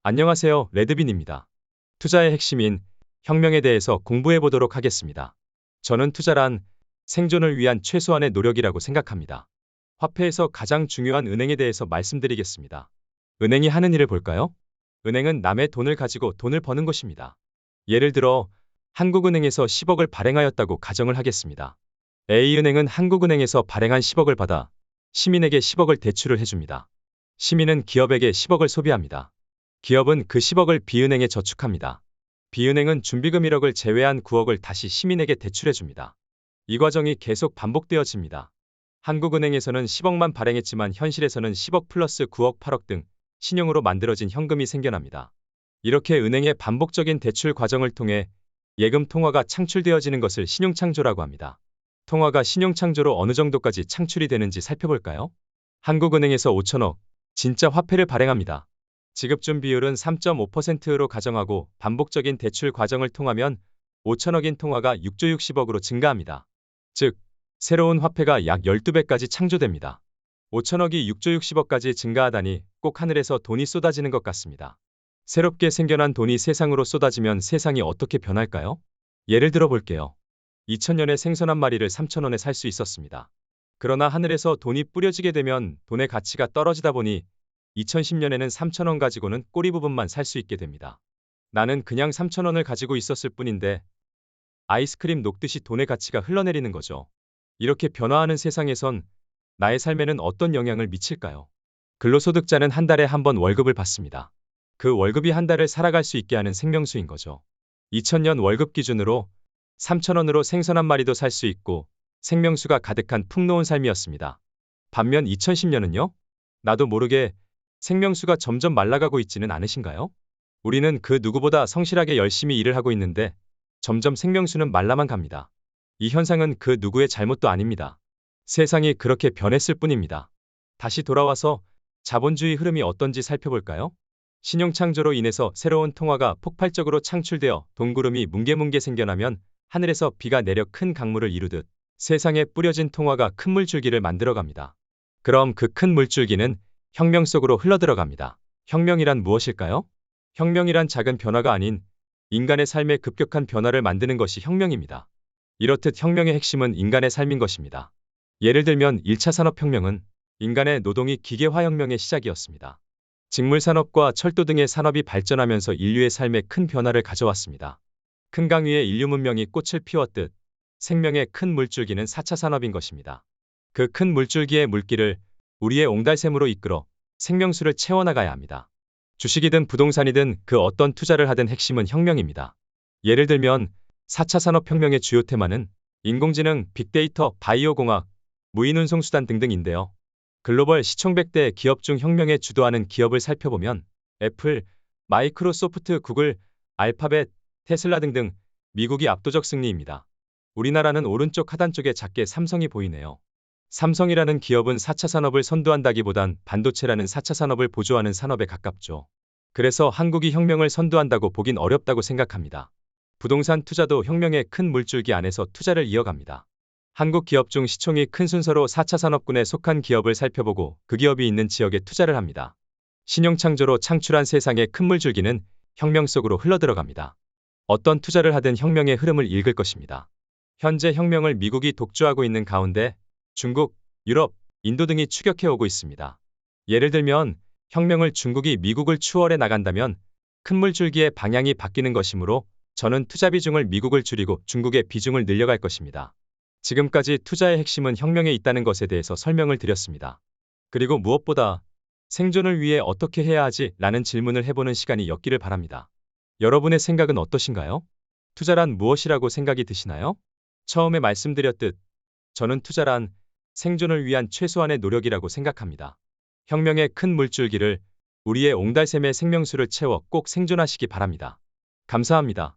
안녕하세요, 레드빈입니다. 투자의 핵심인 혁명에 대해서 공부해 보도록 하겠습니다. 저는 투자란 생존을 위한 최소한의 노력이라고 생각합니다. 화폐에서 가장 중요한 은행에 대해서 말씀드리겠습니다. 은행이 하는 일을 볼까요? 은행은 남의 돈을 가지고 돈을 버는 것입니다. 예를 들어 한국은행에서 10억을 발행하였다고 가정을 하겠습니다. A은행은 한국은행에서 발행한 10억을 받아 시민에게 10억을 대출을 해줍니다. 시민은 기업에게 10억을 소비합니다. 기업은 그 10억을 B은행에 저축합니다. B은행은 준비금 1억을 제외한 9억을 다시 시민에게 대출해줍니다. 이 과정이 계속 반복되어집니다. 한국은행에서는 10억만 발행했지만 현실에서는 10억 플러스 9억, 8억 등 신용으로 만들어진 현금이 생겨납니다. 이렇게 은행의 반복적인 대출 과정을 통해 예금 통화가 창출되어지는 것을 신용창조라고 합니다. 통화가 신용창조로 어느 정도까지 창출이 되는지 살펴볼까요? 한국은행에서 5천억 진짜 화폐를 발행합니다. 지급준 비율은 3.5%로 가정하고 반복적인 대출 과정을 통하면 5천억인 통화가 6조 60억으로 증가합니다. 즉, 새로운 화폐가 약 12배까지 창조됩니다. 5천억이 6조 60억까지 증가하다니 꼭 하늘에서 돈이 쏟아지는 것 같습니다. 새롭게 생겨난 돈이 세상으로 쏟아지면 세상이 어떻게 변할까요? 예를 들어 볼게요. 2000년에 생선 한 마리를 3,000원에 살 수 있었습니다. 그러나 하늘에서 돈이 뿌려지게 되면 돈의 가치가 떨어지다 보니 2010년에는 3,000원 가지고는 꼬리 부분만 살 수 있게 됩니다. 나는 그냥 3,000원을 가지고 있었을 뿐인데 아이스크림 녹듯이 돈의 가치가 흘러내리는 거죠. 이렇게 변화하는 세상에선 나의 삶에는 어떤 영향을 미칠까요? 근로소득자는 한 달에 한 번 월급을 받습니다. 그 월급이 한 달을 살아갈 수 있게 하는 생명수인 거죠. 2000년 월급 기준으로 3,000원으로 생선 한 마리도 살 수 있고 생명수가 가득한 풍요로운 삶이었습니다. 반면 2010년은요? 나도 모르게 생명수가 점점 말라가고 있지는 않으신가요? 우리는 그 누구보다 성실하게 열심히 일을 하고 있는데 점점 생명수는 말라만 갑니다. 이 현상은 그 누구의 잘못도 아닙니다. 세상이 그렇게 변했을 뿐입니다. 다시 돌아와서 자본주의 흐름이 어떤지 살펴볼까요? 신용창조로 인해서 새로운 통화가 폭발적으로 창출되어 돈구름이 뭉게뭉게 생겨나면 하늘에서 비가 내려 큰 강물을 이루듯 세상에 뿌려진 통화가 큰 물줄기를 만들어갑니다. 그럼 그 큰 물줄기는 혁명 속으로 흘러들어갑니다. 혁명이란 무엇일까요? 혁명이란 작은 변화가 아닌 인간의 삶에 급격한 변화를 만드는 것이 혁명입니다. 이렇듯 혁명의 핵심은 인간의 삶인 것입니다. 예를 들면 1차 산업혁명은 인간의 노동이 기계화혁명의 시작이었습니다. 직물산업과 철도 등의 산업이 발전하면서 인류의 삶에 큰 변화를 가져왔습니다. 큰 강 위에 인류 문명이 꽃을 피웠듯 생명의 큰 물줄기는 4차 산업인 것입니다. 그 큰 물줄기의 물기를 우리의 옹달샘으로 이끌어 생명수를 채워나가야 합니다. 주식이든 부동산이든 그 어떤 투자를 하든 핵심은 혁명입니다. 예를 들면 4차 산업혁명의 주요 테마는 인공지능, 빅데이터, 바이오공학, 무인운송수단 등등인데요. 글로벌 시총 100대 기업 중 혁명에 주도하는 기업을 살펴보면 애플, 마이크로소프트, 구글, 알파벳, 테슬라 등등 미국이 압도적 승리입니다. 우리나라는 오른쪽 하단 쪽에 작게 삼성이 보이네요. 삼성이라는 기업은 4차 산업을 선도한다기보단 반도체라는 4차 산업을 보조하는 산업에 가깝죠. 그래서 한국이 혁명을 선도한다고 보긴 어렵다고 생각합니다. 부동산 투자도 혁명의 큰 물줄기 안에서 투자를 이어갑니다. 한국 기업 중 시총이 큰 순서로 4차 산업군에 속한 기업을 살펴보고 그 기업이 있는 지역에 투자를 합니다. 신용창조로 창출한 세상의 큰 물줄기는 혁명 속으로 흘러들어갑니다. 어떤 투자를 하든 혁명의 흐름을 읽을 것입니다. 현재 혁명을 미국이 독주하고 있는 가운데 중국, 유럽, 인도 등이 추격해오고 있습니다. 예를 들면 혁명을 중국이 미국을 추월해 나간다면 큰 물줄기의 방향이 바뀌는 것이므로 저는 투자 비중을 미국을 줄이고 중국의 비중을 늘려갈 것입니다. 지금까지 투자의 핵심은 혁명에 있다는 것에 대해서 설명을 드렸습니다. 그리고 무엇보다 생존을 위해 어떻게 해야 하지? 라는 질문을 해보는 시간이 였기를 바랍니다. 여러분의 생각은 어떠신가요? 투자란 무엇이라고 생각이 드시나요? 처음에 말씀드렸듯 저는 투자란 생존을 위한 최소한의 노력이라고 생각합니다. 혁명의 큰 물줄기를 우리의 옹달샘의 생명수를 채워 꼭 생존하시기 바랍니다. 감사합니다.